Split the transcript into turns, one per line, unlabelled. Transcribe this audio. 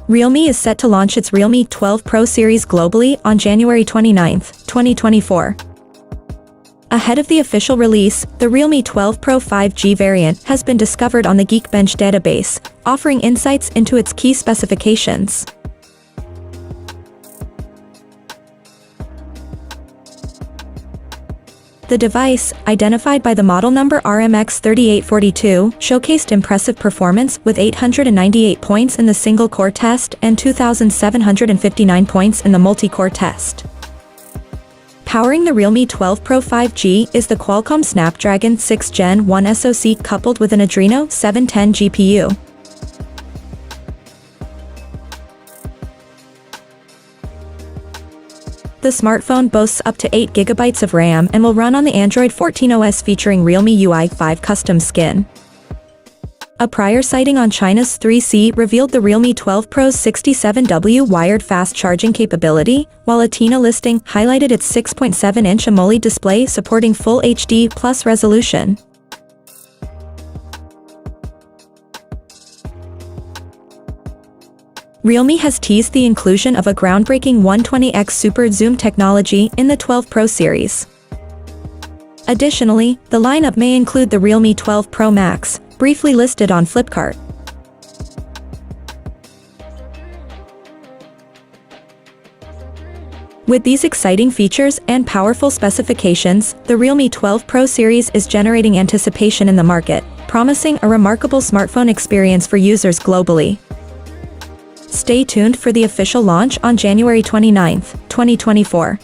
Realme is set to launch its Realme 12 Pro series globally on January 29, 2024. Ahead of the official release, the Realme 12 Pro 5G variant has been discovered on the Geekbench database, offering insights into its key specifications. The device, identified by the model number RMX3842, showcased impressive performance with 898 points in the single-core test and 2,759 points in the multi-core test. Powering the Realme 12 Pro 5G is the Qualcomm Snapdragon 6 Gen 1 SoC coupled with an Adreno 710 GPU. The smartphone boasts up to 8 GB of RAM and will run on the Android 14 OS featuring Realme UI 5 custom skin. A prior sighting on China's 3C revealed the Realme 12 Pro's 67W wired fast charging capability, while a TINA listing highlighted its 6.7-inch AMOLED display supporting Full HD Plus resolution. Realme has teased the inclusion of a groundbreaking 120x super zoom technology in the 12 Pro series. Additionally, the lineup may include the Realme 12 Pro Max, briefly listed on Flipkart. With these exciting features and powerful specifications, the Realme 12 Pro series is generating anticipation in the market, promising a remarkable smartphone experience for users globally. Stay tuned for the official launch on January 29, 2024.